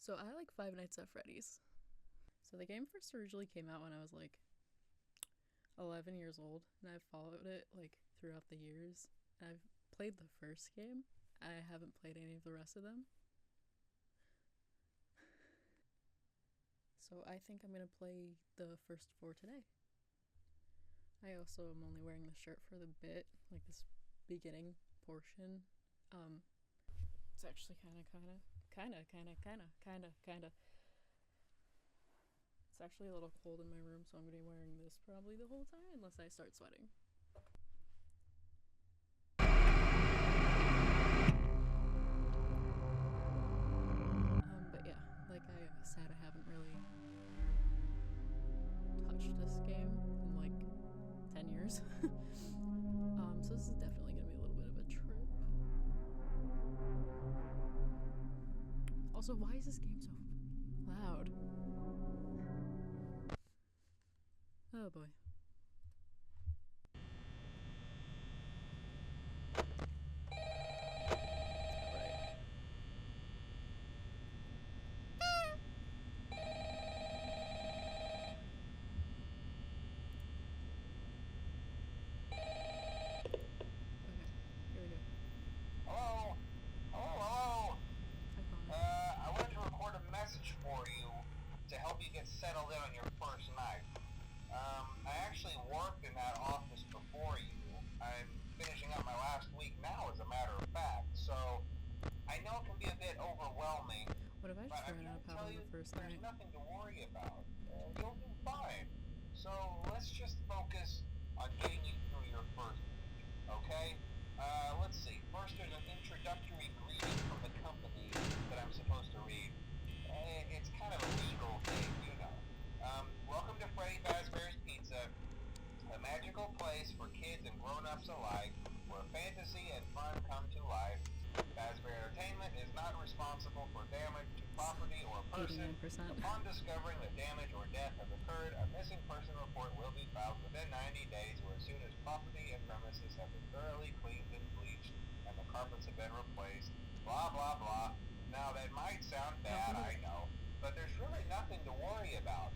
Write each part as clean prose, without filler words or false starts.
So I like Five Nights at Freddy's. So the game first originally came out when I was like 11 years old, and I've followed it like throughout the years. I've played the first game. I haven't played any of the rest of them. So I think I'm gonna play the first 4 today. I also am only wearing the shirt for the bit, like this beginning portion. It's actually kinda. It's actually a little cold in my room, so I'm gonna be wearing this probably the whole time unless I start sweating. But yeah, like I said, I haven't really touched this game in like 10 years. So this is definitely gonna be a little bit of a trip. Also, why is this game so loud? Oh boy. I wanted to record a message for you to help you get settled in on your first night. I actually worked in that office before you. I'm finishing up my last week now, as a matter of fact, so I know it can be a bit overwhelming. What if I just ran out of power the first night? There's nothing to worry about. You'll do fine. So let's just focus on getting you through your first week, okay? Let's see. First, there's an introductory greeting from the company that I'm supposed to read. It's kind of a legal thing, you know. Welcome to Freddy Fazbear's Pizza, a magical place for kids and grown-ups alike, where fantasy and fun come to life. Fazbear Entertainment is not responsible for damage to property or person. 89%. Upon discovering that damage or death has occurred, a missing person report will be filed within 90 days or as soon as property and premises have been thoroughly cleaned and bleached and the carpets have been replaced. Blah, blah, blah. Now, that might sound bad, I know, but there's really nothing to worry about.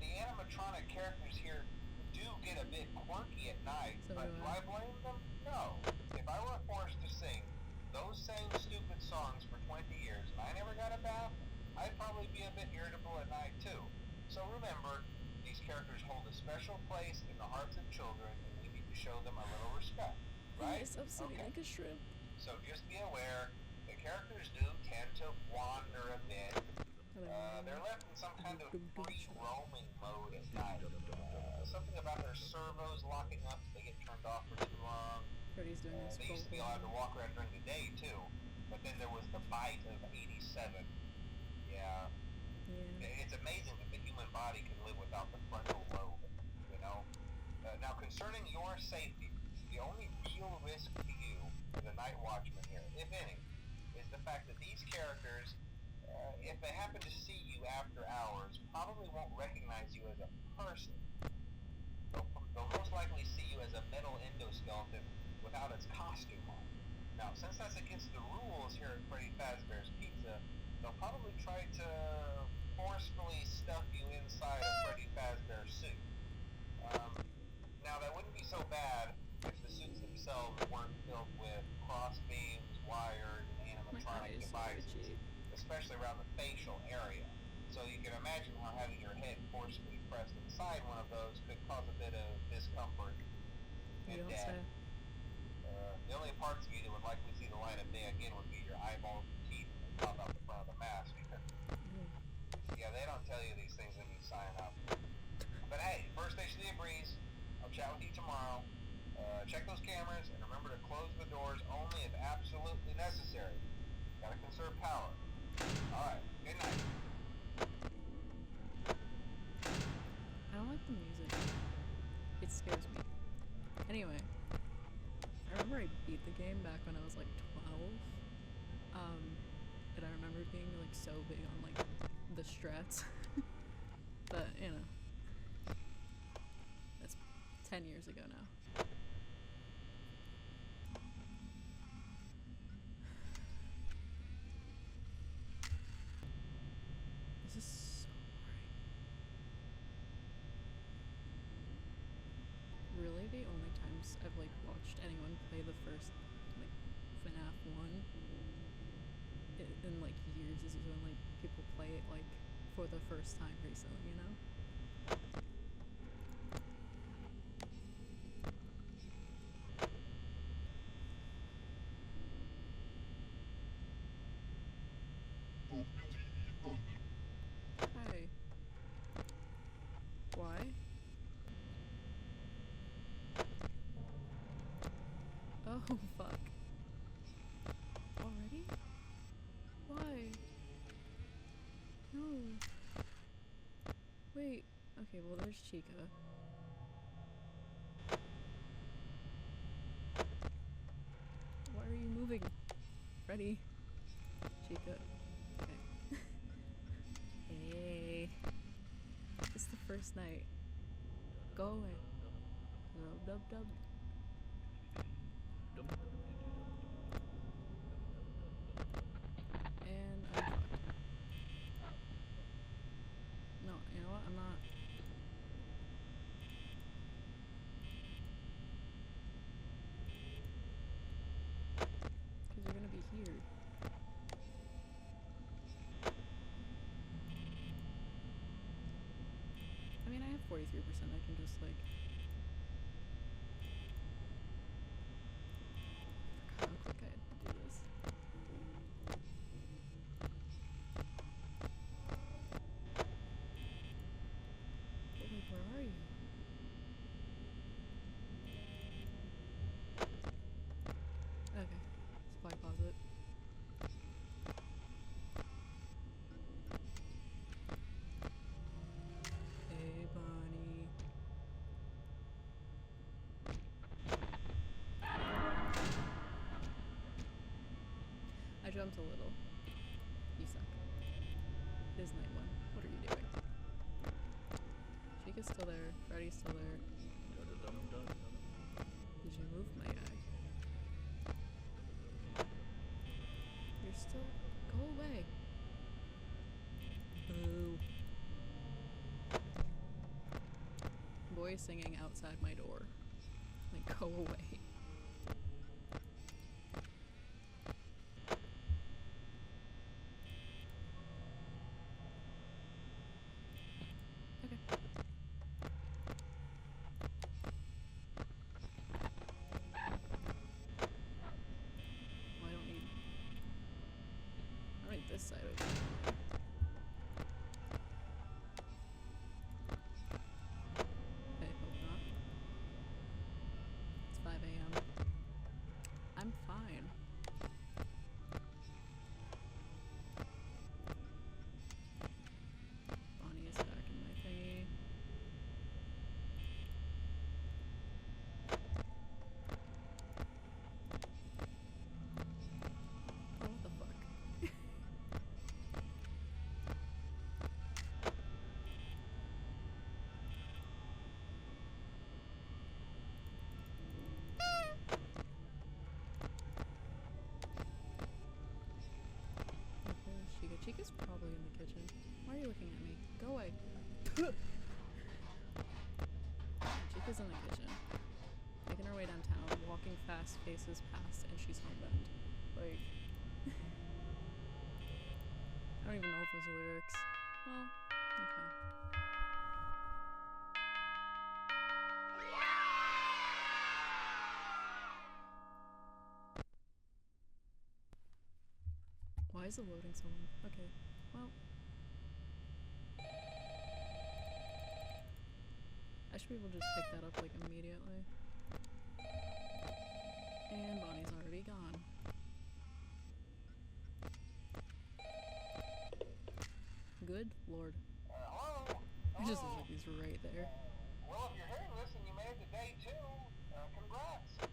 The animatronic characters here do get a bit quirky at night, So but do I blame them? No. If I were forced to sing those same stupid songs for 20 years and I never got a bath, I'd probably be a bit irritable at night too. So remember, these characters hold a special place in the hearts of children and we need to show them a little respect, right? Yes, I'm sitting like a shrimp. So just be aware, the characters do tend to wander a bit. They're left in some kind of free roaming mode at night. Something about their servos locking up so they get turned off for too long. Freddy's doing this. They used to be allowed to walk around during the day too, but then there was the bite of 87. Yeah. It's amazing that the human body can live without the frontal lobe, you know? Now concerning your safety, the only real risk to you as a night watchman here, if any, is the fact that these characters, if they happen to see you after hours, probably won't recognize you as a person. They'll most likely see you as a metal endoskeleton without its costume on. Now, since that's against the rules here at Freddy Fazbear's Pizza, they'll probably try to forcefully stuff you inside a Freddy Fazbear suit. Now, that wouldn't be so bad if the suits themselves weren't filled with cross beams, wires, and animatronic devices, especially around the facial area. So you can imagine how having your head forcefully pressed inside one of those could cause a bit of discomfort and death. The only parts of you that would likely see the light of day again would be your eyeballs and teeth that pop out the front of the mask. Yeah, they don't tell you these things when you sign up. But hey, first station of the breeze. I'll chat with you tomorrow. Check those cameras and remember to close the doors only if absolutely necessary. Gotta conserve power. Alright, good night. I don't like the music. It scares me. Anyway, I remember I beat the game back when I was like 12. And I remember being like so big on like the strats. But, you know, that's 10 years ago now. times I've like watched anyone play the first like FNAF 1 in like years is when like people play it like for the first time recently, you know? Hi. Why? Oh, fuck. Already? Why? No. Wait. Okay, well, there's Chica. Why are you moving? Freddy. Chica. Okay. Hey. It's the first night. Go away. Dub dub dub. And I'm fucked. No, you know what? I'm not. Because you're gonna be here. I mean, I have 43%. I can just like. I forgot how quick I had to do this. But like, where are you? Okay, supply closet. Hey, Bonnie. I jumped a little. You suck. It is night 1. What are you doing? Chica's still there. Freddy's still there. Did you move, my guy? You're still... Go away. Boo. Boy singing outside my door. Like, go away. Okay. Well, I don't need this side open. I hope not. It's 5 a.m. I'm fine. Bonnie is back in my thingy. Oh, what the fuck? Chica's probably in the kitchen. Why are you looking at me? Go away. Chica's in the kitchen. Making her way downtown, walking fast, faces past, and she's homebound. Like... I don't even know if those are lyrics. Well, okay. Why is it loading so long? Okay, well. I should be able to just pick that up like immediately. And Bonnie's already gone. Good lord. Hello? I just looks like he's right there. Well, if you're hearing this and you made it to day 2, congrats.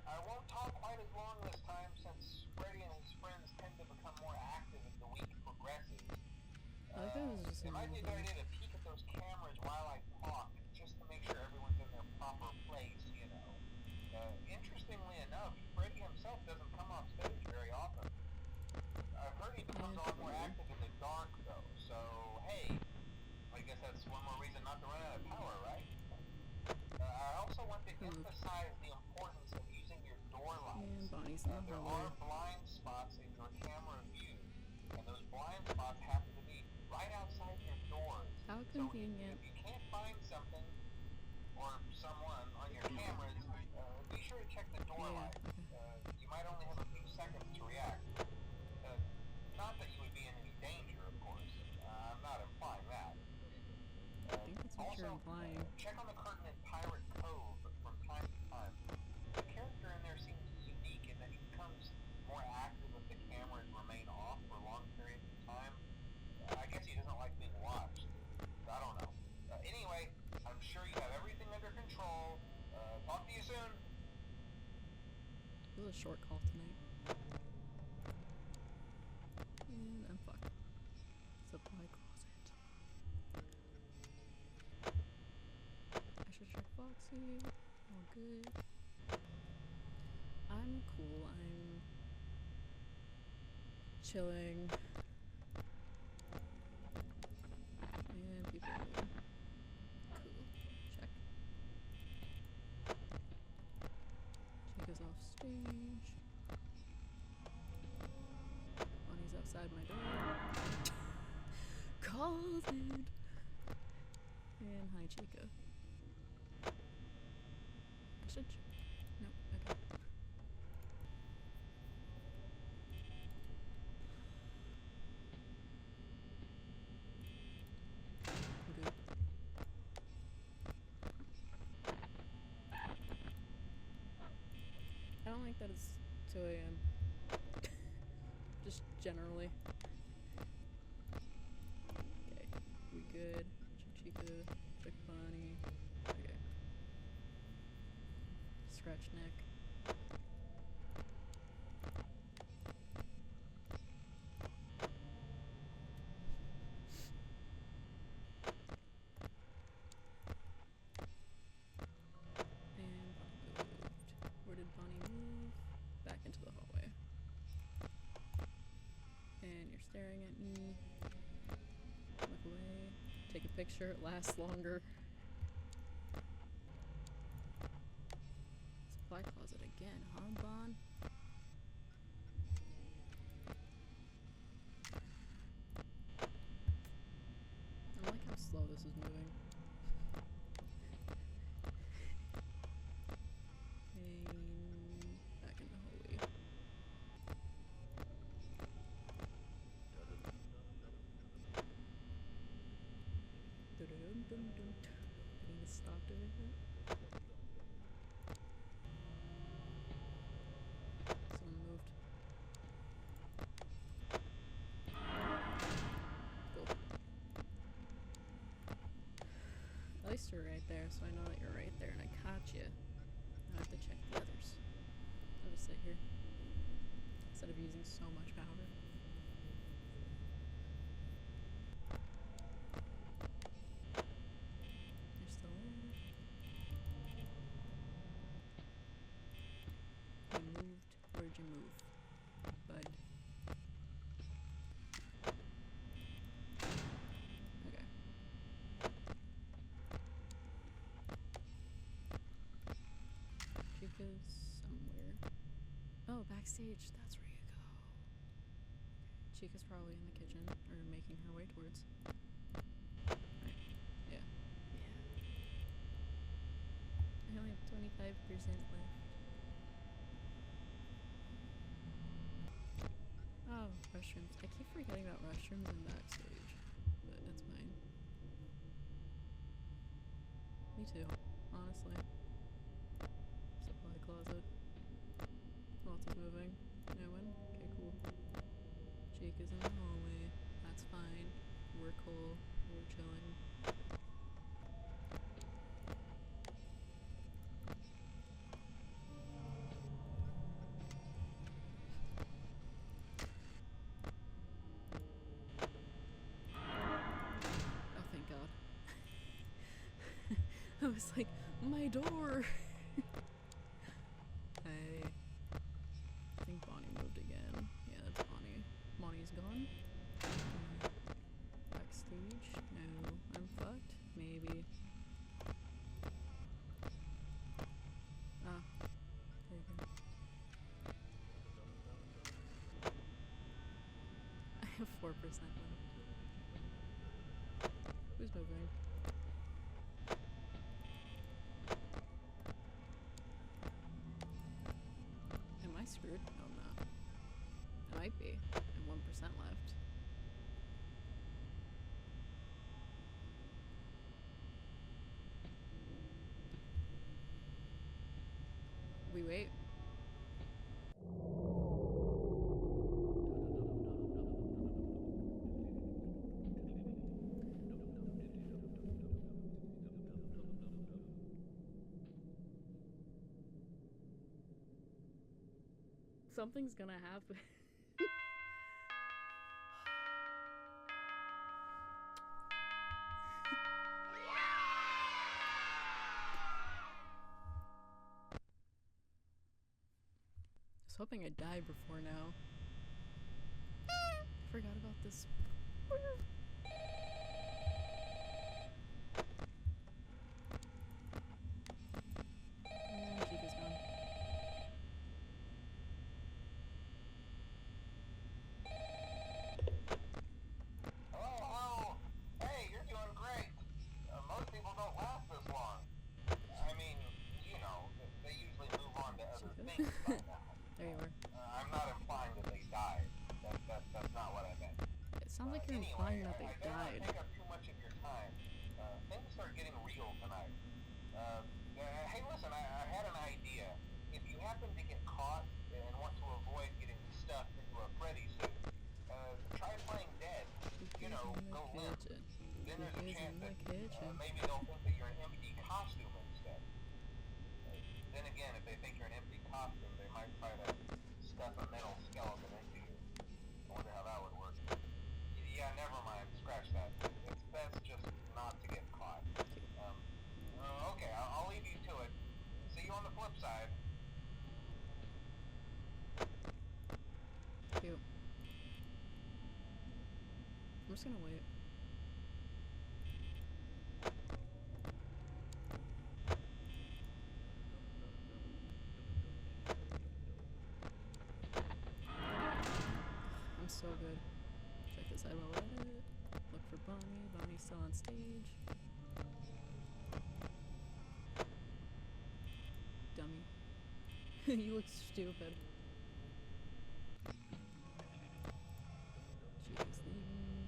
I won't talk quite as long this time since Freddy and his friends tend to become more active as the week progresses. I like that it was just It might be a good idea to peek at those cameras while I talk, just to make sure everyone's in their proper place, you know. Interestingly enough, Freddy himself doesn't come off stage very often. I've heard he becomes a lot more active in the dark, though, so hey, I guess that's one more reason not to run out of power, right? I also want to emphasize Bonnie's in the There hallway. are blind spots in your camera view, and those blind spots happen to be right outside your doors. How So convenient. if you can't find something or someone on your cameras, be sure to check the door light. You might only have a few seconds to react. Not that you would be in any danger, of course. I'm not implying that. I think that's what you're implying. Check on the curtain in Pirate Cove from time to time. The character in there seems unique in that he becomes more active if the cameras remain off for long periods of time. I guess he doesn't like being watched. I don't know. Anyway, I'm sure you have everything under control. Talk to you soon. It was a short call tonight. And I'm fucked. Supply closet. I should check Foxy. All good. I'm cool. I'm chilling. And people are moving. Cool. Check. Chica's off stage. Bonnie's outside my door. Called it. And hi, Chica. I should no, okay. I'm good. I don't like that it's 2 a.m. Just generally. Okay, we good. Check Chica, check Bonnie. Okay. Scratch neck. And Bonnie moved. Where did Bonnie move? Back into the hallway. And you're staring at me. Look away. Take a picture. It lasts longer. Supply closet again, huh, Bon? I like how slow this is moving. And back in the hallway. Dun-dun-dun-dun-dun. I need to stop doing that. Someone moved. Cool. At least you're right there, so I know that you're right there and I caught you. Now I have to check the others. I'll just sit here instead of using so much power. You're still in. You moved. Where'd you move, bud? Okay. Chica's somewhere. Oh, backstage. That's where you go. Chica's probably in the kitchen or making her way towards. Right. Yeah. Yeah. I only have 25% left. Oh, restrooms. I keep forgetting about restrooms and backstage, but it's fine. Me too, honestly. Supply closet. Who else is moving? No one? Okay, cool. Jake is in the hallway. That's fine. We're cool. We're chilling. Oh, thank God. I was like, my door! I think Bonnie moved again. Yeah, that's Bonnie. Bonnie's gone. Backstage? No. I'm fucked? Maybe. Ah. There you go. 4% left. Who's moving? Am I screwed? No, I'm not. I might be. I have 1% left. We wait. Something's gonna happen. I was hoping I died before now. I forgot about this. Chica's gone. Hello. Hey, you're doing great. Most people don't last this long. I mean, you know, they usually move on to other things by now. There you are. I'm not implying that they died. That's not what I meant. It sounds like you're implying that they I died. don't take up too much of your time. Things are getting real tonight. Hey, listen, I had an idea. If you happen to get caught and want to avoid getting stuffed into a Freddy suit, try playing dead. You know, go limp. Then there's a chance that maybe they'll think that you're an empty costume instead. Then again, if they think you're an empty costume, they might try to stuff a metal skeleton into you. I wonder how that would work. Yeah, never mind. Scratch that. It's best just not to get caught. Okay, I'll leave you to it. See you on the flip side. Cute. I'm just gonna wait. I'm so good. Check this out while we're at it. Look for Bonnie. Bonnie's still on stage. Dummy. You look stupid. Chica's leaving.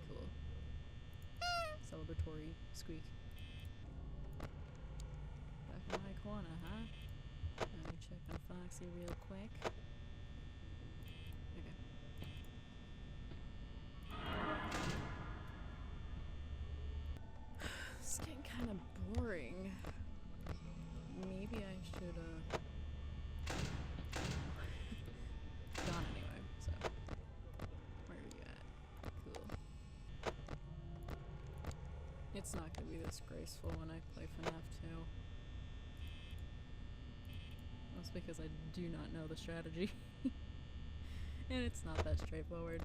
Cool. Celebratory squeak. Back in my corner, huh? Let me check on Foxy real quick. Okay. It's getting kind of boring. Maybe I should, gone anyway, so. Where are you at? Cool. It's not gonna be this graceful when I play FNAF 2. That's because I do not know the strategy. And it's not that straightforward.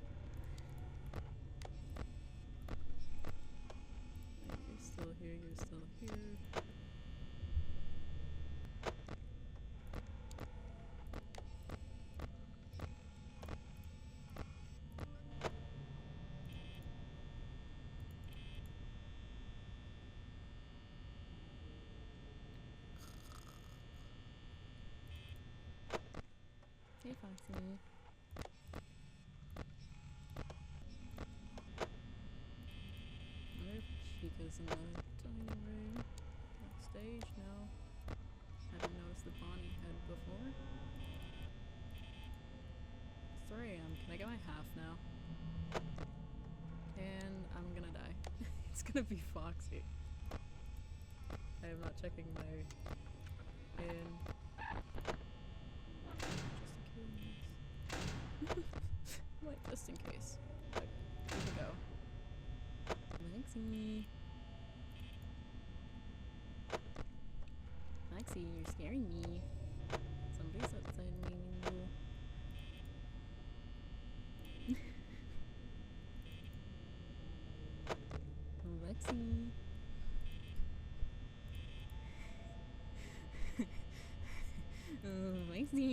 You're still here, you're still here. Hey, Foxy. Wonder if Chica's in the dining room. Backstage? No. Haven't noticed the Bonnie head before. It's 3 AM. Can I get my half now? And I'm gonna die. It's gonna be Foxy. I am not checking my in. Like, just in case. Okay, here we go. Lexi. Lexi, you're scaring me. Somebody's outside my window. Lexi. Lexi.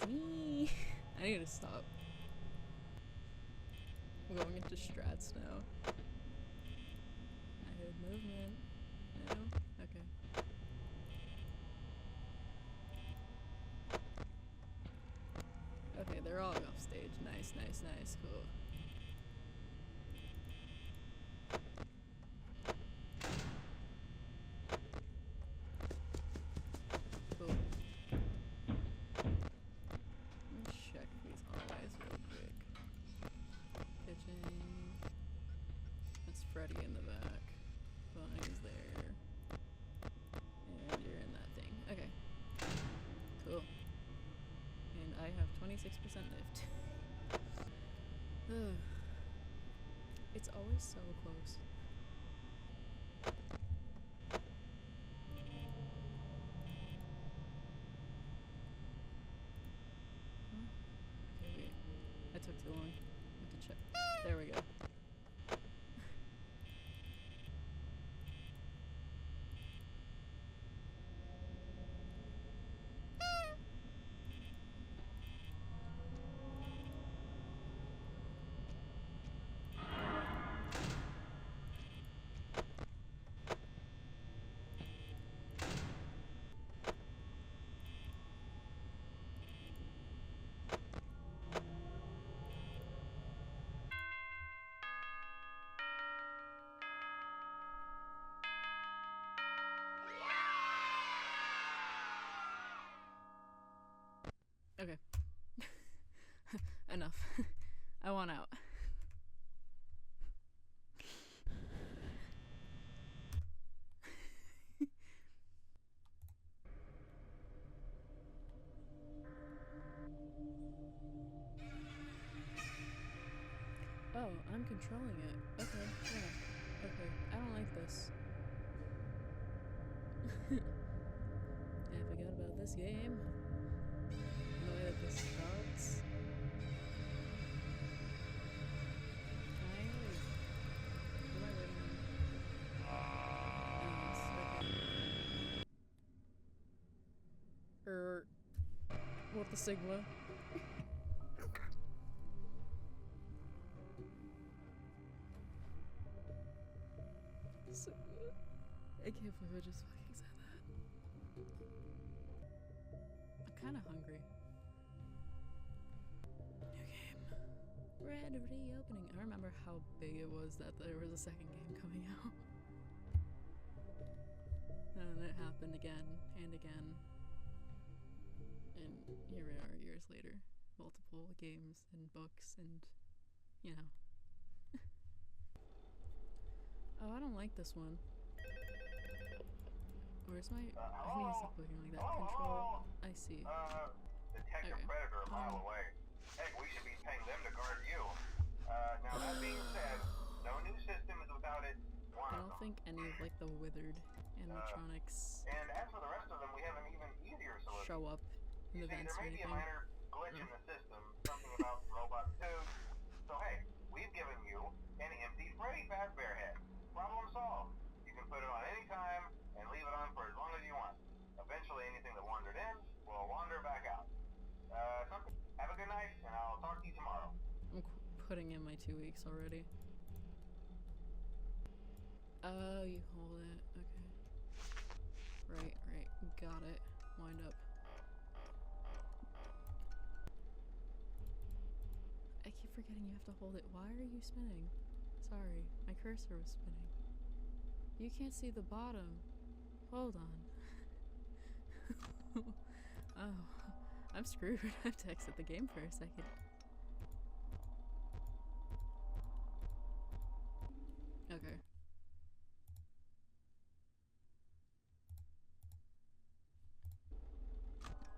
Me. I need to stop. I'm going into strats now. I heard movement. No? Okay. Okay, they're all off stage. Nice, nice, nice. Cool. Cool. Let me check these eyes real quick. Kitchen. That's Freddy in the back. Bonnie's there. And you're in that thing. Okay. Cool. And I have 26% lift. It's always so close. Okay, wait. I took too long. I have to check. There we go. Okay. Enough. I want out. Oh, I'm controlling it. Okay, yeah. Okay, I don't like this. I forgot about this game. The way that this starts. Can I like... What am I waiting on? What the Sigma? I can't believe I just fucking said that. I'm kinda hungry. New game. Red reopening. I remember how big it was that there was a second game coming out. And then it happened again and again. And here we are years later. Multiple games and books and, you know. Oh, I don't like this one. Where's my... I need to stop looking like that. Control... I see. Detect a predator a mile away. Heck, we should be paying them to guard you. Now that being said, no new system is without its one I of don't them. think any of like the withered animatronics And as for the rest of them, we have an even easier solution. show up in You the see, vents there or may be a anything. minor glitch in the system, something about robot tubes. So hey, we've given you an empty Freddy Fazbear head. Problem solved. You can put it on any time and leave it on for as long as you want. Eventually, anything that wandered in will wander back out. Have a good night, and I'll talk to you tomorrow. I'm putting in my 2 weeks already. Oh, you hold it. Okay. Right. Got it. Wind up. I keep forgetting you have to hold it. Why are you spinning? Sorry, my cursor was spinning. You can't see the bottom. Hold on. Oh, I'm screwed. I have to exit the game for a second. Okay.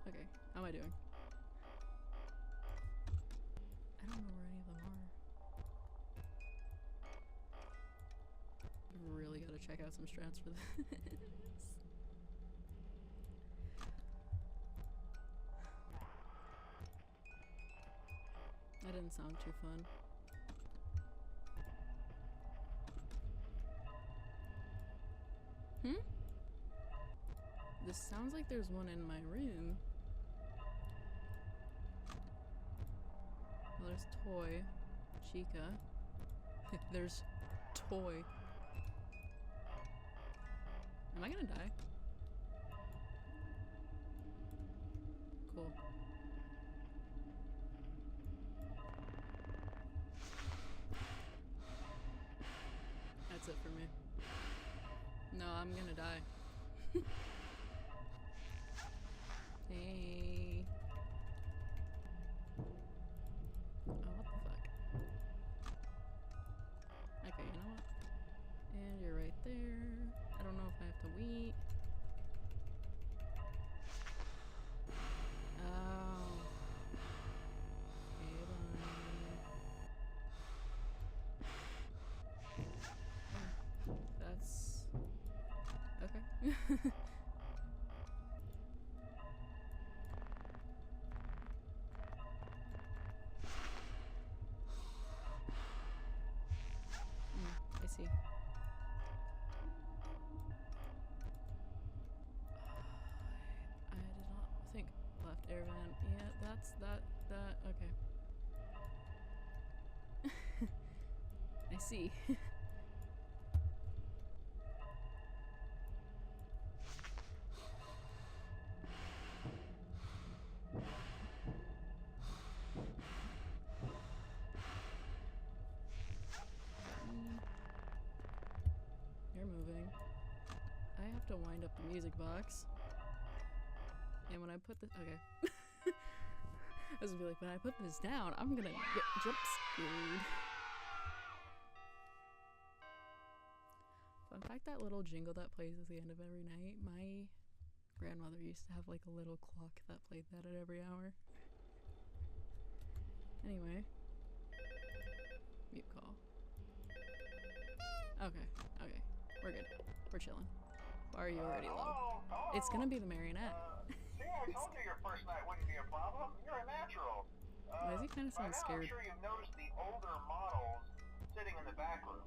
Okay, how am I doing? I don't know where any of them are. Really gotta check out some strats for this. That didn't sound too fun. This sounds like there's one in my room. there's Toy. Chica. There's Toy. Am I gonna die? Cool. That's it for me. No, I'm gonna die. Hey. Oh, what the fuck? Okay, you know what? And you're right there. I don't know if I have to wait. Oh. Okay, bye. That's... okay. I see. I did not think left air vent. Yeah, that's that, okay. I see. You're moving. I have to wind up the music box. And when I put this, okay. I was gonna be like, when I put this down, I'm gonna get jump scared. Fun fact, that little jingle that plays at the end of every night, my grandmother used to have like a little clock that played that at every hour. Anyway. Mute call. Okay, okay. We're good. We're chilling. Why are you already low? Hello? It's gonna be the marionette. See, I told you your first night wouldn't be a problem. You're a natural. Why does he kind of sound scared? I'm sure you've noticed the older models sitting in the back room.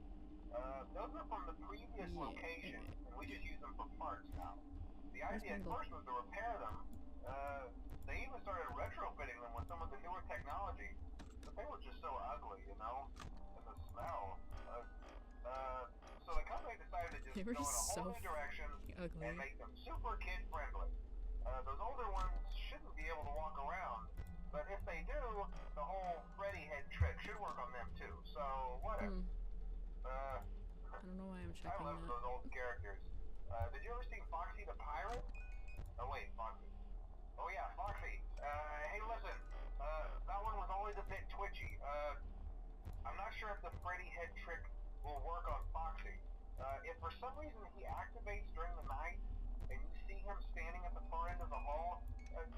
Those are from the previous location, and we just use them for parts now. The idea at first was to repair them. They even started retrofitting them with some of the newer technology, but they were just so ugly, you know? And the smell. So the company decided to just go in a whole new direction and make them super kid-friendly. Those older ones shouldn't be able to walk around, but if they do, the whole Freddy head trick should work on them too, so whatever. I don't know why I'm checking I love those old characters. Did you ever see Foxy the Pirate? Oh wait, Foxy. Oh yeah, Foxy. Hey listen, that one was always a bit twitchy. I'm not sure if the Freddy head trick will work on Foxy. If for some reason he activates during the night, and you see him standing at the far end of the hall,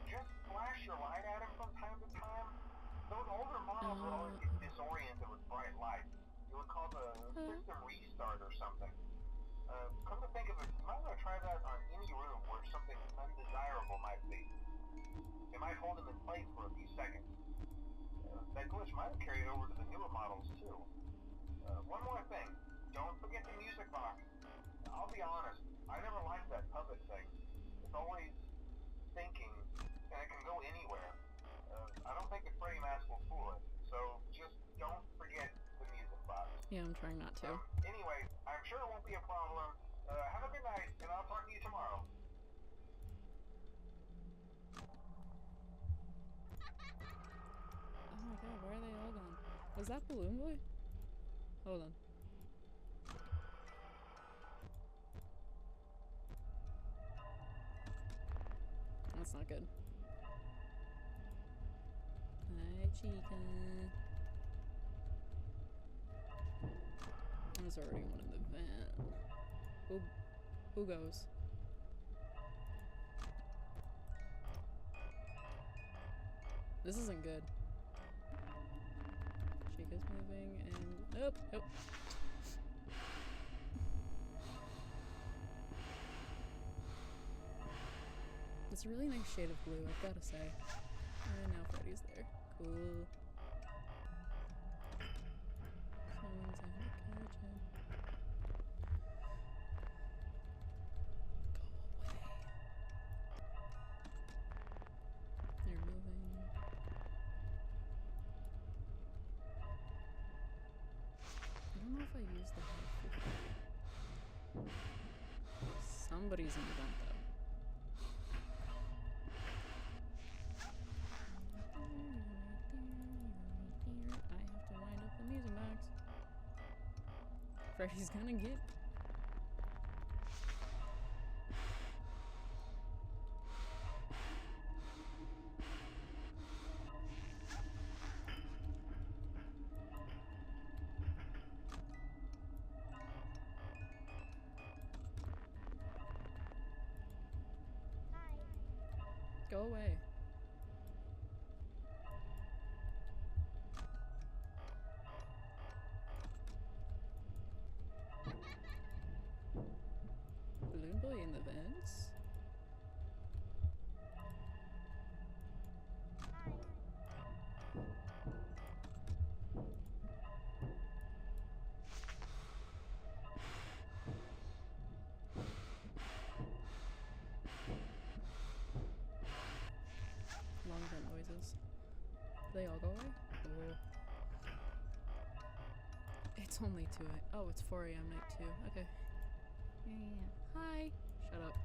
just flash your light at him from time to time. Those older models would always get disoriented with bright light. It would cause a system restart or something. Come to think of it, you might want to try that on any room where something undesirable might be. It might hold him in place for a few seconds. That glitch might have carried over to the newer models too. One more thing, don't forget the music box. I'll be honest, I never liked that puppet thing. It's always thinking, and it can go anywhere. I don't think the Freddy mask will fool it, so just don't forget the music box. Yeah, I'm trying not to. Anyway, I'm sure it won't be a problem. Have a good night, and I'll talk to you tomorrow. Oh my god, where are they all gone? Was that Balloon Boy? Hold on. That's not good. Hi, Chica. There's already one in the vent. Who goes? This isn't good. Chica's moving and... nope, nope. It's a really nice shade of blue, I've gotta say. And now Freddy's there. Cool. Someone's in the kitchen. Go away. You're moving. use the head for Freddy. Somebody's in the vent though. I have to wind up the music box. Freddy's gonna get. Go away. Balloon boy in the vents. Long vent noises. Do they all go away? Oh. It's only 2 a.m. Oh, it's 4 a.m. night too. Okay. Yeah. Hi. Shut up.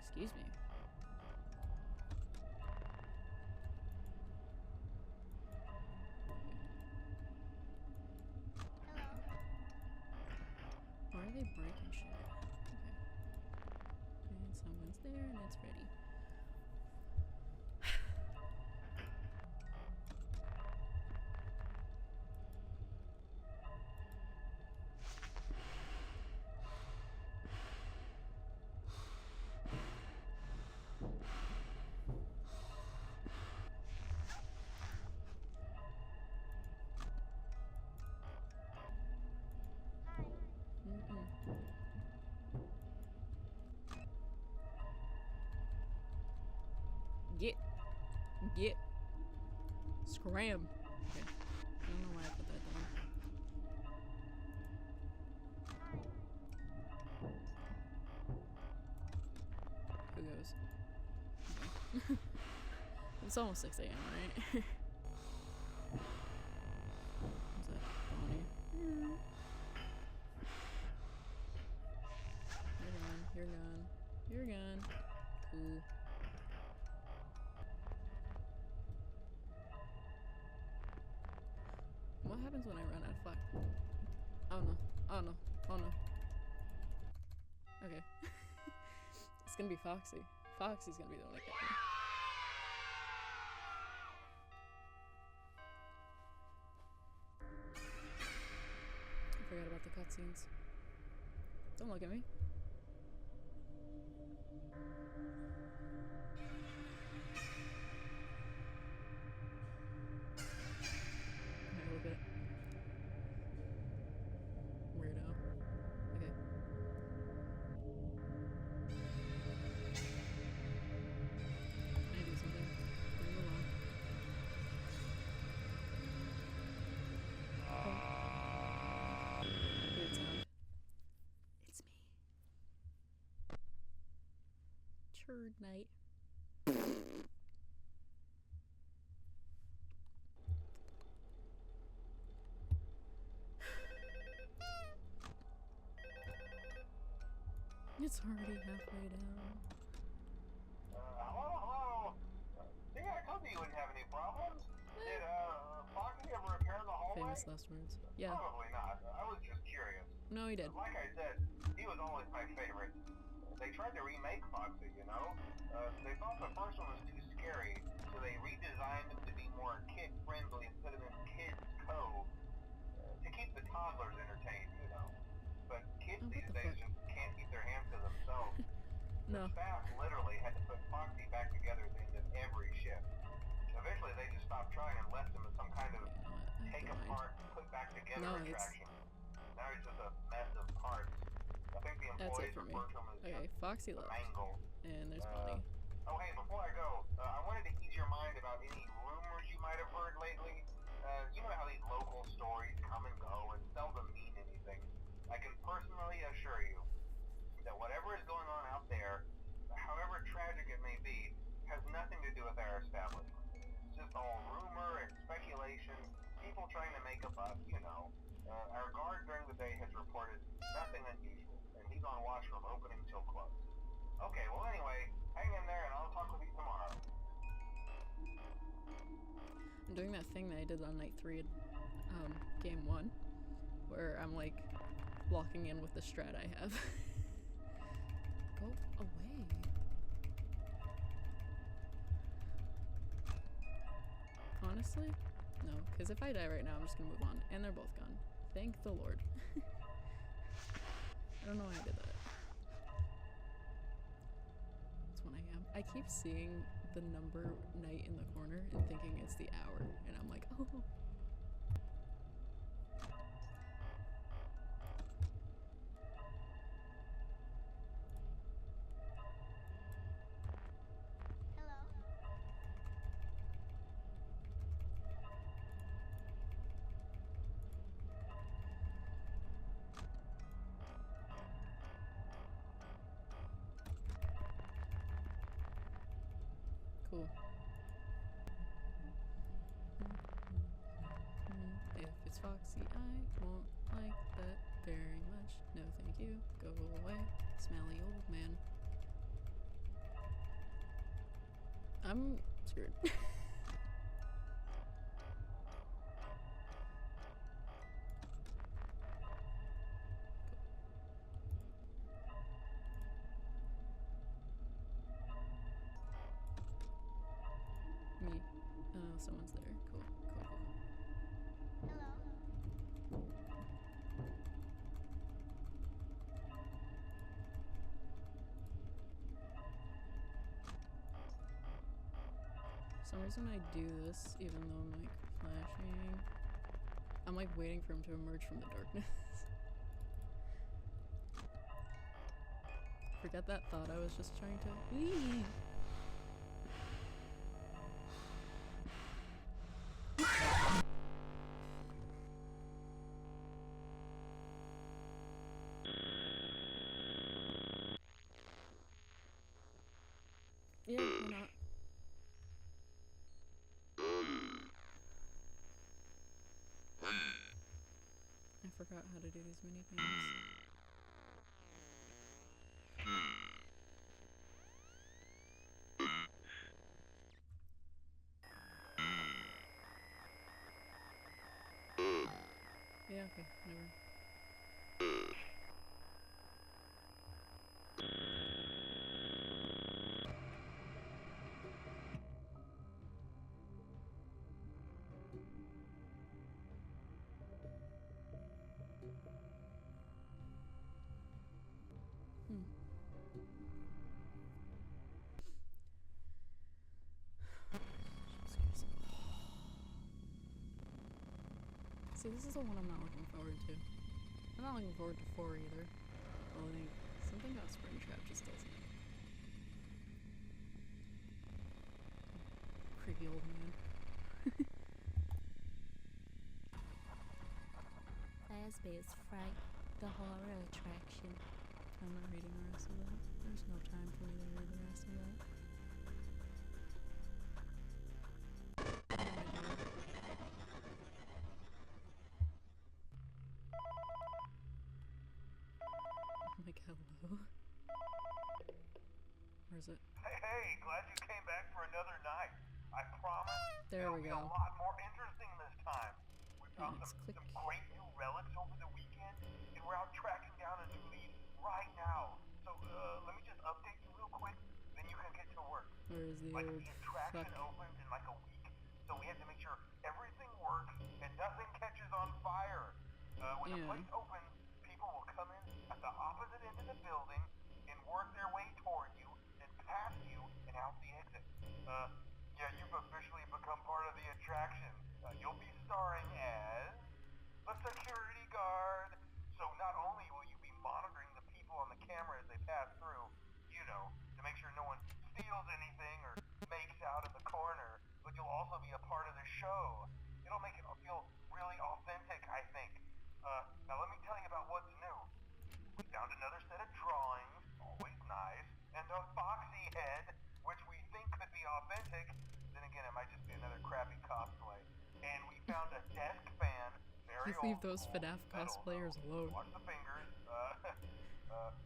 Excuse me. Why are they breaking shit? Okay. And someone's there and it's Freddy. Get. Scram. Okay. I don't know why I put that down. Who goes? Okay. It's almost 6 a.m., right? What's that? Bonnie. You're gone. You're gone. You're gone. Cool. What happens when I run out of flag? Oh no. Oh no. Oh no. Okay. It's gonna be Foxy. Foxy's gonna be the one that gets me. I forgot about the cutscenes. Don't look at me. Look at it. Weirdo. Okay. Can I do something? Leave him alone. Oh. Weird sound. It's me. Turd night. It's already halfway down. Hello? Think I told you you wouldn't have any problems? Did, Foxy ever repair the hallway? Famous last words. Yeah. Probably not. I was just curious. No, he did. Like I said, he was always my favorite. They tried to remake Foxy, you know? They thought the first one was too scary, so they redesigned him to be more kid-friendly and put him in Kids Cove to keep the toddlers entertained, you know? But kids these days just can't keep their hands to themselves. No. The staff literally had to put Foxy back together at the end of every shift. Eventually they just stopped trying and left him as some kind of take apart, put back together attraction. Now he's just a mess of parts. I think the employees refer to him as Foxy left. Mangle. And there's Bonnie. Oh hey, before I go, I wanted to ease your mind about any rumors you might have heard lately. You know how these local stories come and go and seldom mean anything. I can personally assure you that whatever is going on out there, however tragic it may be, has nothing to do with our establishment. It's just all rumor and speculation, people trying to make a buck. reported nothing unusual, and he's on watch from opening till close. Okay, well anyway, hang in there and I'll talk with you tomorrow. I'm doing that thing that I did on night 3 in game 1, where I'm like locking in with the strat I have. Go away. Honestly, no, because if I die right now, I'm just gonna move on, and they're both gone. Thank the Lord. I don't know why I did that. That's 1 a.m. I keep seeing the number night in the corner and thinking it's the hour, and I'm like, oh. Cool. If it's Foxy, I won't like that very much. No thank you. Go away. Smelly old man. I'm screwed. Me. Oh, someone's there. Cool, cool, cool. For some reason I do this even though I'm like flashing. I'm like waiting for him to emerge from the darkness. Forget that thought I was just trying to leave. Yeah, why not? I forgot how to do these mini games. Yeah, okay, whatever. See, this is the one I'm not looking forward to. I'm not looking forward to 4 either. Well, like, something about Springtrap just doesn't. Creepy old man. Fazbear's Fright, the horror attraction. I'm not reading the rest of that. There's no time for me to read the rest of that. I'm like, hello? Where is it? Hey, glad you came back for another night. I promise There it'll we be go. a lot more interesting this time. We found Let's click. some great new relics over the weekend, and we're out tracking down a new lead right now. So let me just update you real quick, then you can get to work. Where is the Like old the attraction fuck? opens in like a week, so we have to make sure everything works and nothing catches on fire. When the Yeah. place opens, people will come in at the opposite end of the building and work their way toward you and past you and out the exit. Yeah, you've officially become part of the attraction. You'll be starring as the security guard. So not only will you be monitoring the people on the camera as they pass through, you know, to make sure no one steals anything or makes out in the corner, but you'll also be a part of the show. It'll make it feel really authentic, I think. Now let me tell you about what's new. We found another set of drawings, always nice, and a foxy head, which we think could be authentic. Then again, it might just be another crappy cosplay. And we found a desk fan, very very leave old those school, FNAF metal, cosplayers though. alone. Watch the fingers.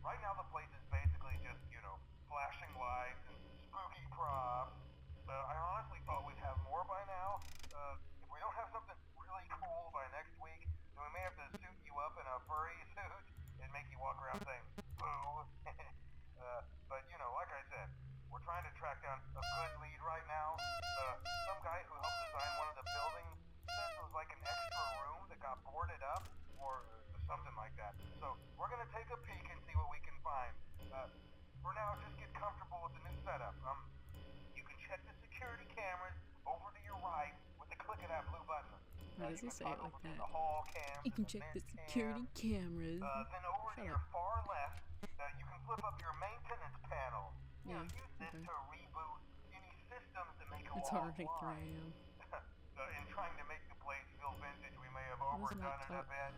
Right now the place is basically just, flashing lights and spooky props. I honestly thought we'd have more by now. If we don't have something really cool by next week, then we may have to suit you up in a furry suit and make you walk around saying, boo. But, like I said, we're trying to track down a good lead right now. Some guy who helped design one of the buildings says it was like an extra room that got boarded up, or something like that. So we're gonna take a peek and see what we can find. For now, just get comfortable with the new setup. You can check the security cameras over to your right with the click of that blue button. Why does he say it like that? The hall cams, You can and check the mid security cams. cameras. Then over to Shut your up. far left, you can flip up your maintenance panel. Yeah, Use this okay. to reboot any systems that make It's go already 3 offline. a.m. In trying to make the place feel vintage, we may have Wasn't overdone that it a bit.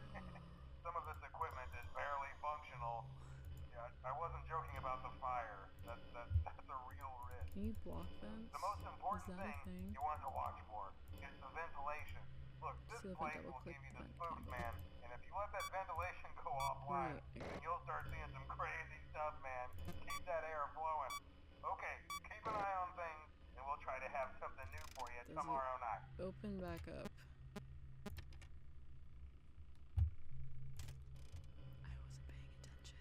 Some of this equipment is barely functional. Yeah, I wasn't joking about the fire. That's a real risk. Can you block vents? The most important Is that a thing thing? you want to watch for is the ventilation. Look, this See if I place double will click give you the the vent spooks, candle. man. And if you let that ventilation go offline, Right, okay. then you'll start seeing some crazy stuff, man. Keep that air flowing. Okay, keep an eye on things, and we'll try to have something new for you Does tomorrow night. Open back up. I wasn't paying attention.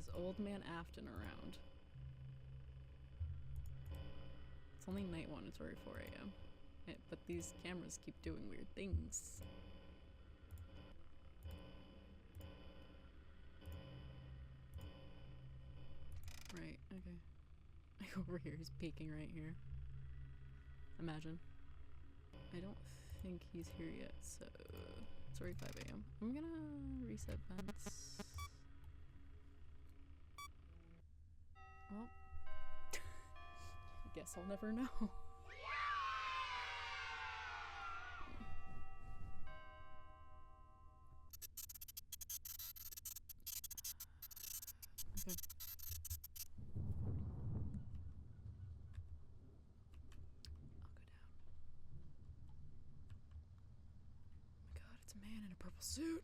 Is Old Man Afton around? It's only night 1, it's already 4 a.m. But these cameras keep doing weird things. Right, okay. I go over here, he's peeking right here. Imagine. I don't think he's here yet, so it's already 5 a.m. I'm gonna reset vents. Well, I guess I'll never know. Okay. I'll go down. Oh my god, it's a man in a purple suit.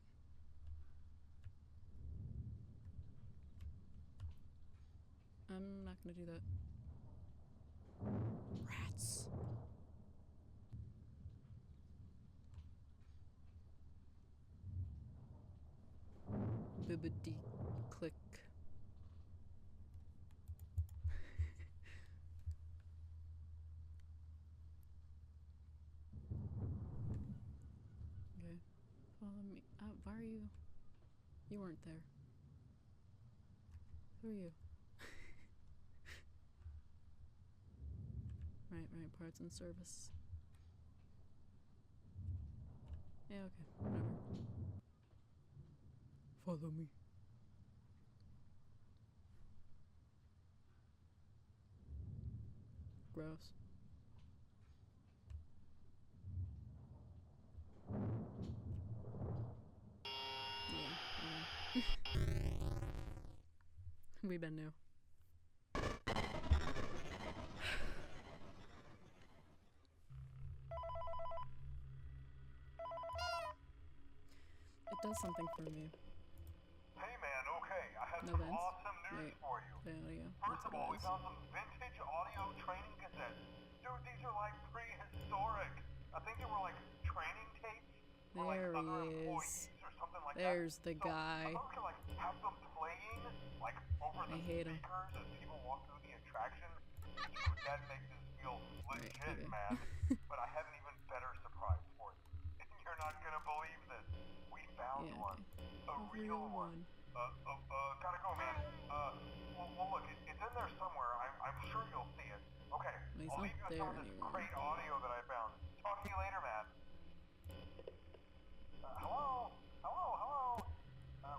I'm not gonna do that. Rats. Bibbidi click. Okay. Follow me. Why are you? You weren't there. Who are you? Right, parts and service. Yeah, okay, whatever. Follow me. Gross. Yeah. We've been new. It does something for me. Hey man, okay, I have No some vents? awesome news Wait. for you. The audio. First That's of what all, it we is. found some vintage audio training cassettes. Dude, these are like prehistoric. I think they were like training tapes for like There other he employees is. or something like There's that. the guy. I thought we could like have them playing like over the I hate him. speakers as people walk through the attraction. That makes us feel legit, okay. man. But I have an even better surprise for you. You're not gonna believe this. We found Yeah, one. okay. A real one. Gotta go, man. Well, look, it's in there somewhere. I'm sure you'll see it. Okay, Well, he's I'll not leave you with there some of this anymore. great audio that I found. Talk to you later, man. Hello?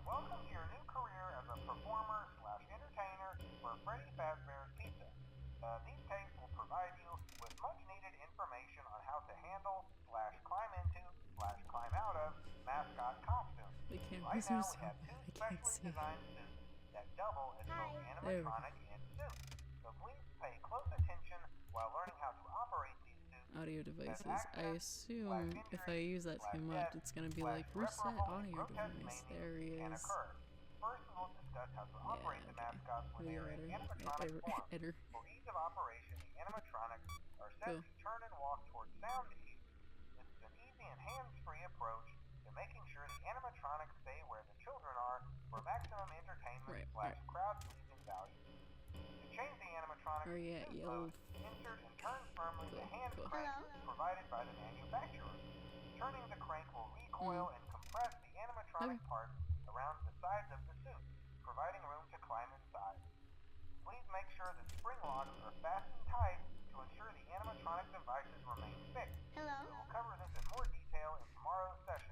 Welcome to your new career as a performer/entertainer for Freddy Fazbear's Pizza. These tapes will provide you with much-needed information on how to handle/climb into/climb out of mascot costumes. The Right cameras now, are we so have bad, two I can't specially see. designed suits that that double as both There we go. animatronic and suit. So please pay close attention while learning how to operate these suits. Audio devices. I assume if I use that too much, it's gonna be like reset audio device. There he is. First, we will discuss how to operate the mascots when they are in animatronic form. For ease of operation, the animatronics are set to turn and walk towards sound cues. This is an easy and hands-free approach to making sure the animatronics stay where the children are for maximum entertainment / crowd-pleasing value. To change the animatronic mode, insert and turn firmly the hand crank provided by the manufacturer. Turning the crank will recoil and compress the animatronic parts around the sides of the suit, providing room to climb inside. Please make sure the spring locks are fastened tight to ensure the animatronic devices remain fixed. We will cover this in more detail in tomorrow's session.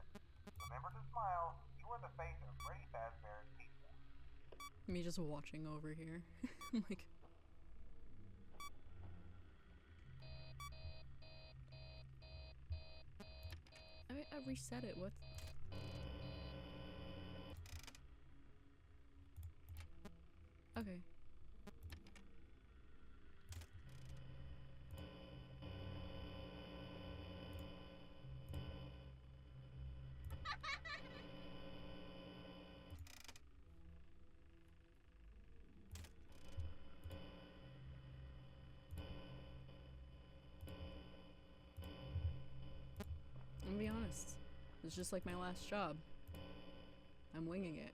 Remember to smile. You are the face of Freddy Fazbear's Pizza. Me just watching over here. Like... I reset it. What? Okay. I'm gonna be honest. It's just like my last job. I'm winging it.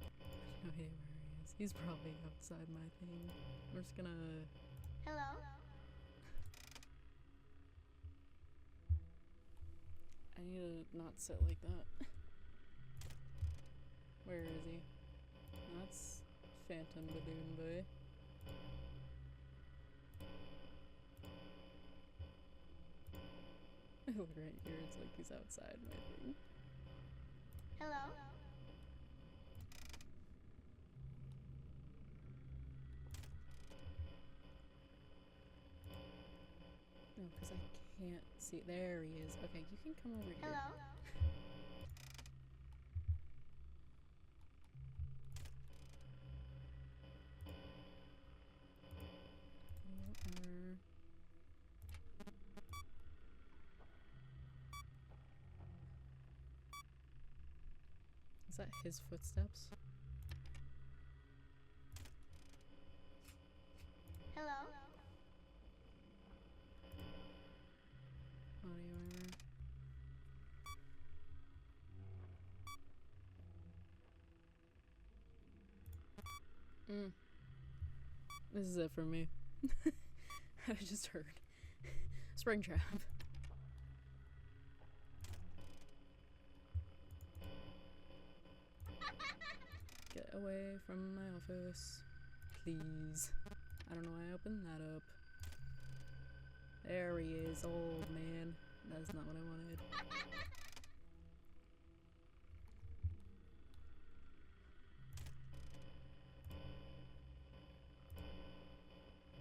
I have no idea where he is. He's probably outside my thing. I'm just gonna... I need to not sit like that. Where is he? That's Phantom Badoon Boy. Look right here, it's like he's outside my thing. No, because I can't see. There he is. Okay, you can come over here. Is that his footsteps? Audio error. This is it for me. I just heard Springtrap. Get away from my office, please. I don't know why I opened that up. There he is, old man. That's not what I wanted.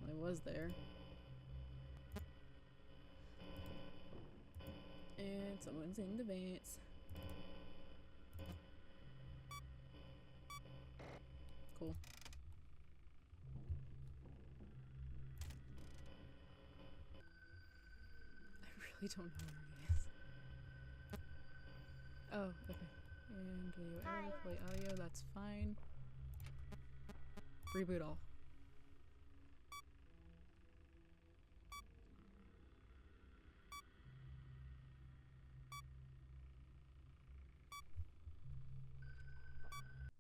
Well, I was there. And someone's in the vents. Cool. I really don't know where he is. Oh, okay. And video error, play audio, that's fine. Reboot all.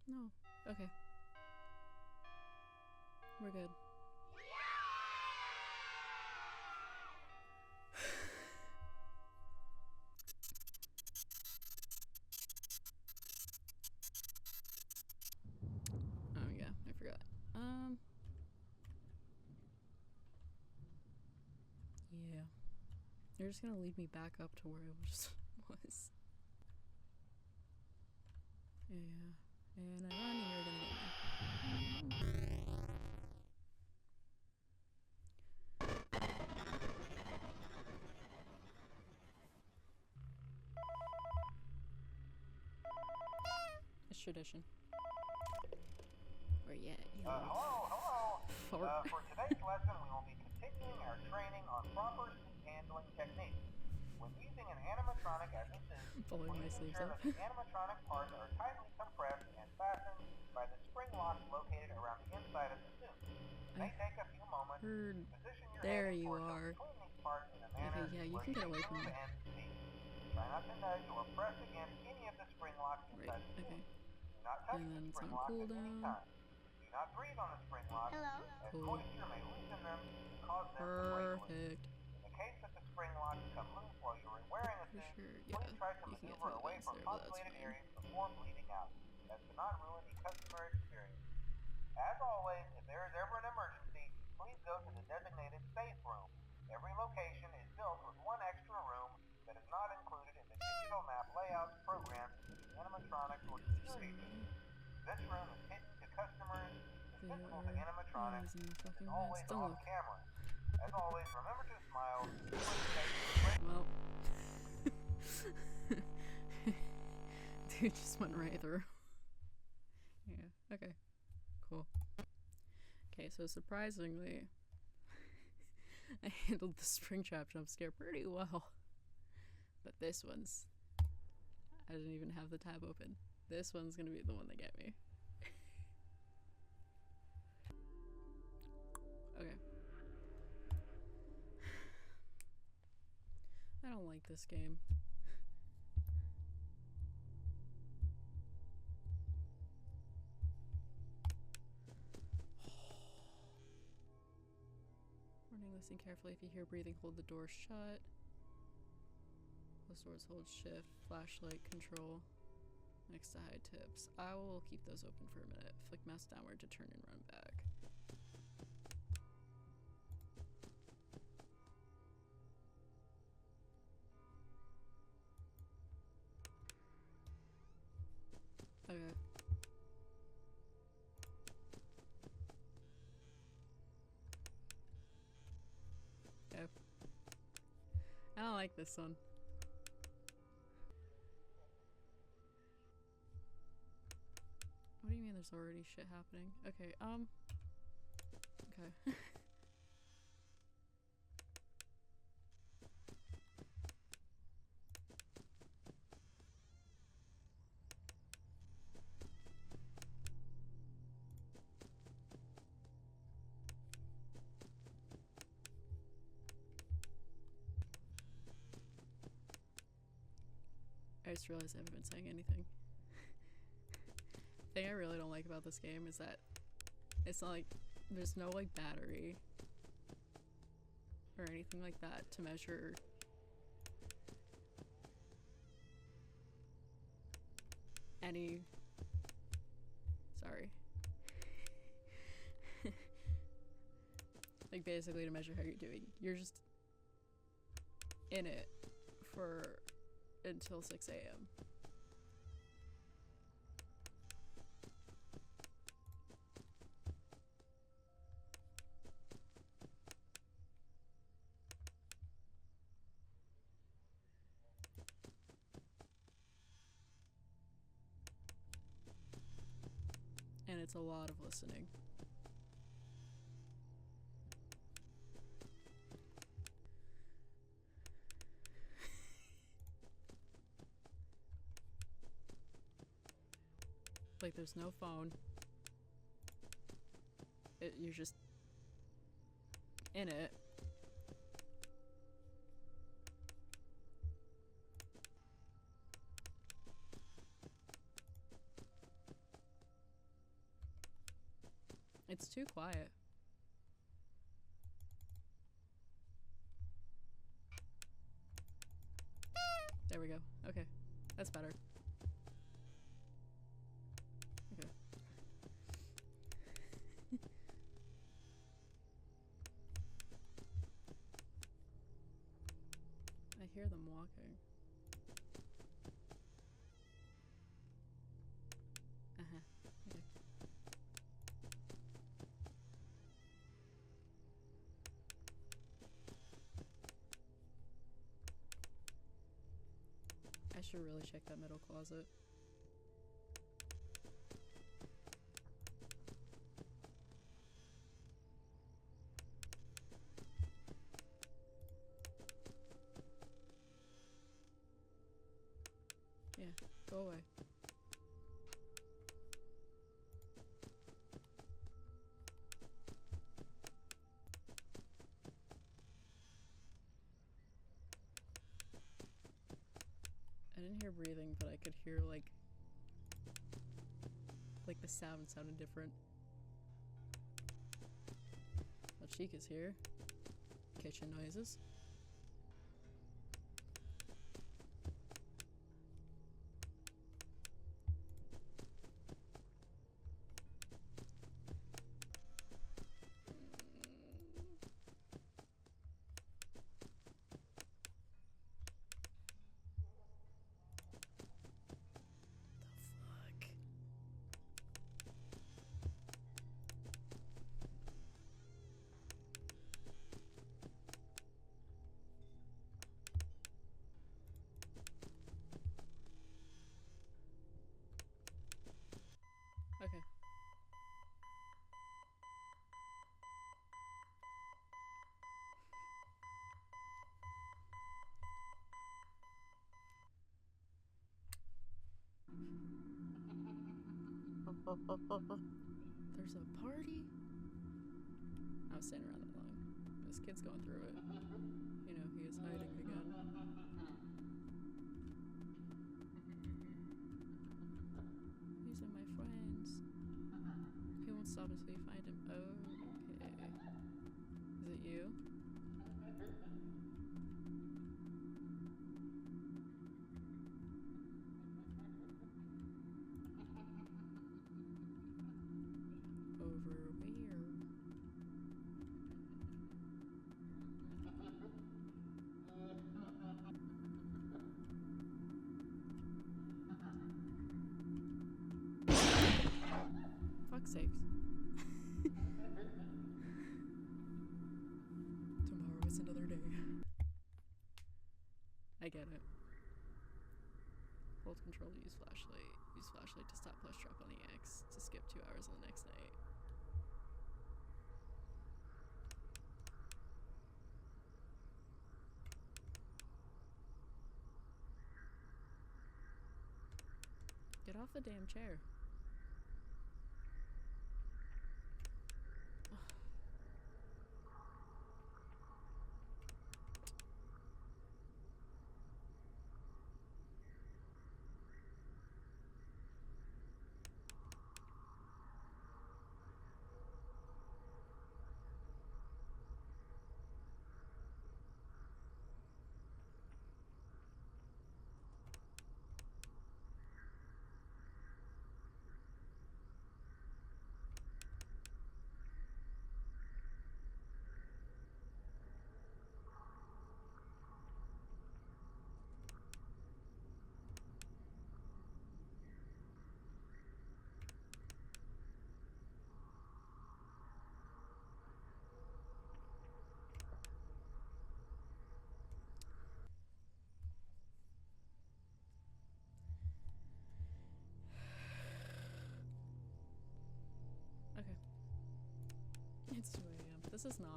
No. Okay. We're good. Oh yeah, I forgot. Yeah. You're just gonna lead me back up to where I just was. Yeah. And I run and you're gonna get me. It's tradition. Or yeah, you Hello. fart. For today's lesson, we will be continuing our training on proper suit handling techniques. When using an animatronic as a suit, Pulling my please sleeves ensure up. that the animatronic parts are tightly compressed and fastened by the spring locks located around the inside of the suit. It may take a few moments to position your There hand and you torso are. between these parts in a manner Okay, yeah, you where can you get away from move me. and speed. Try not to nudge or press against any of the spring locks inside the suit. Okay. Do not touch And the then it's spring on locks at any cooldown. time. Do not breathe on the spring locks, as Cool. moisture may loosen them and cause them to break loose. Perfect. In the case that the spring locks come loose while you're wearing a For suit, sure, yeah. please try to You can get maneuver through the away vents from there, but that's populated fine. areas before bleeding out. That should not ruin the customer experience. As always, if there is ever an emergency, please go to the designated safe room. Every location is built with one extra room that is not included in the digital map layouts programmed into the animatronics or security teams. This room is hidden to customers, invisible to animatronics, in the and fucking is vents. always Don't off look. camera. As always, remember to smile. Well. Dude just went right through. Yeah, okay. Cool. Okay, so surprisingly, I handled the spring trap jump scare pretty well. But this one's... I didn't even have the tab open. This one's gonna be the one that get me. Okay. I don't like this game. Warning, listen carefully. If you hear breathing, hold the door shut. Close doors, hold shift. Flashlight control. Next to hide tips. I will keep those open for a minute. Flick mouse downward to turn and run back. Okay. Okay. I don't like this one. What do you mean there's already shit happening? Okay, okay. I just realized I haven't been saying anything. The thing I really don't like about this game is that it's not like there's no like battery or anything like that to measure any... Sorry. Like basically to measure how you're doing. You're just in it for until 6 a.m. And it's a lot of listening. Like there's no phone. You're just in it. It's too quiet. There we go. Okay. That's better. Okay. I hear them walking. Uh-huh. Okay. I should really check that middle closet. Go away. I didn't hear breathing, but I could hear like the sound sounded different. Well, Chica's here. Kitchen noises. Okay. There's a party? I was staying around that long. This kid's going through it. You know, he is hiding again. These are my friends. He won't stop until you find him. Okay. Is it you? Over where? Fuck's sakes. Tomorrow is another day. I get it. Hold control to use flashlight. Use flashlight to stop plus drop on the X. To skip 2 hours on the next night. Get off the damn chair. Okay. It's 2 a.m. This is not.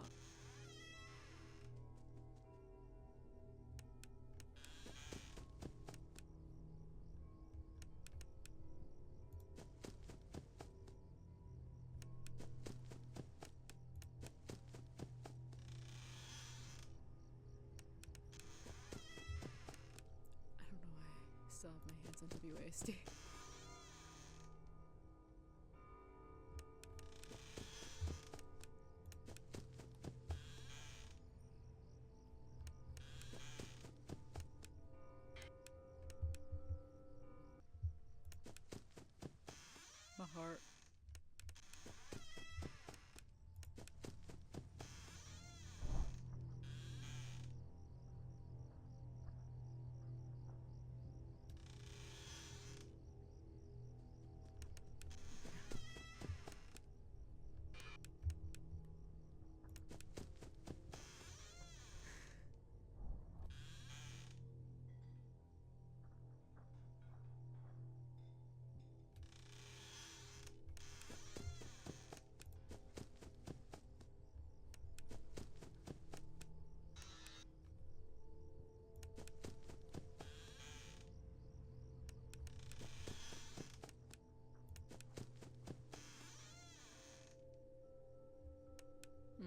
I don't know why I still have my hands on WASD. My heart. Hmm.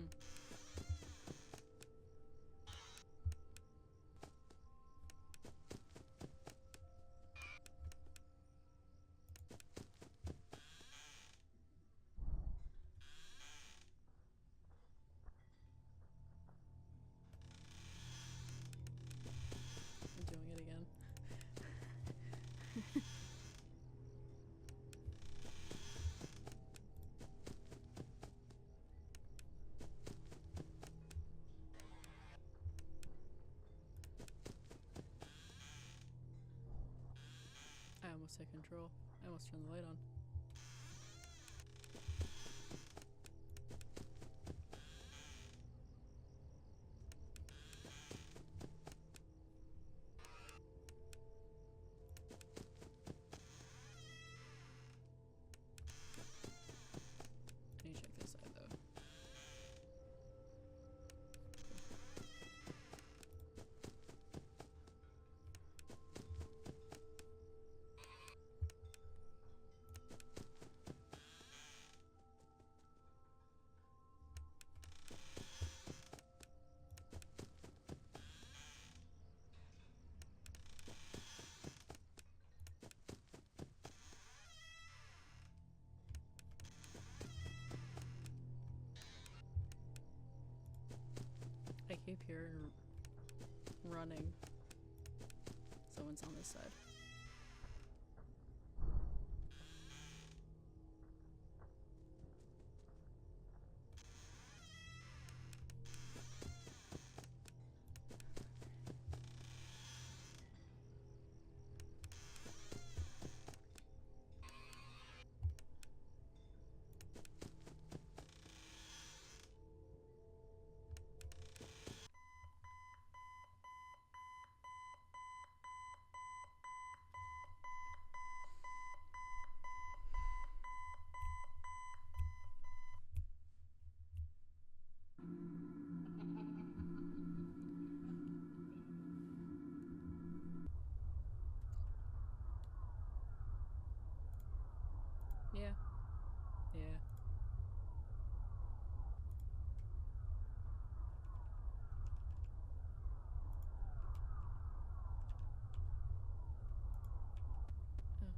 I'm doing it again. I almost hit control. I almost turned the light on. I need to check this side though. I keep hearing running. Someone's on this side. Yeah. Yeah. Oh.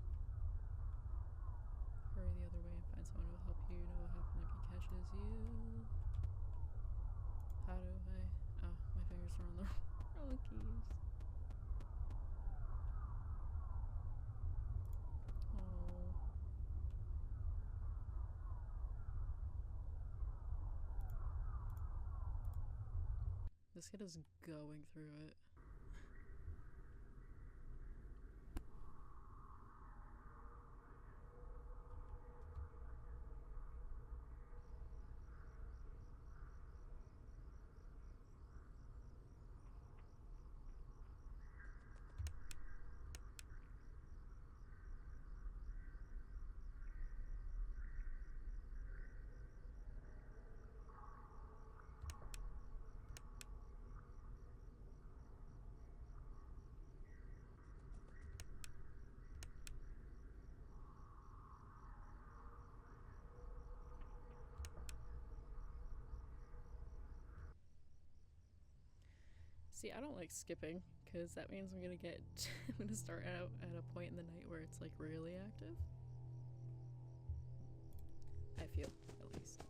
Hurry the other way and find someone who will help you. Know what happens if he catches you. How do I... Oh, my fingers are on the wrong keys. Oh. This kid is going through it. See, I don't like skipping because that means I'm gonna get I'm gonna start out at a point in the night where it's like really active. I feel, at least.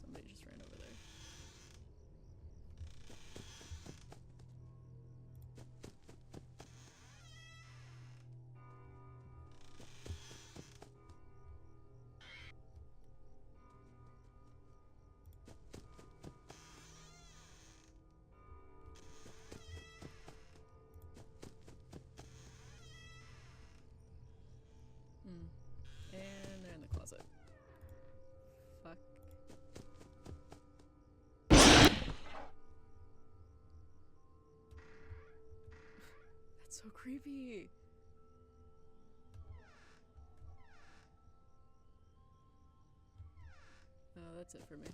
Somebody just ran over there. And they're in the closet. Fuck. That's so creepy. Oh, that's it for me.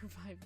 Survive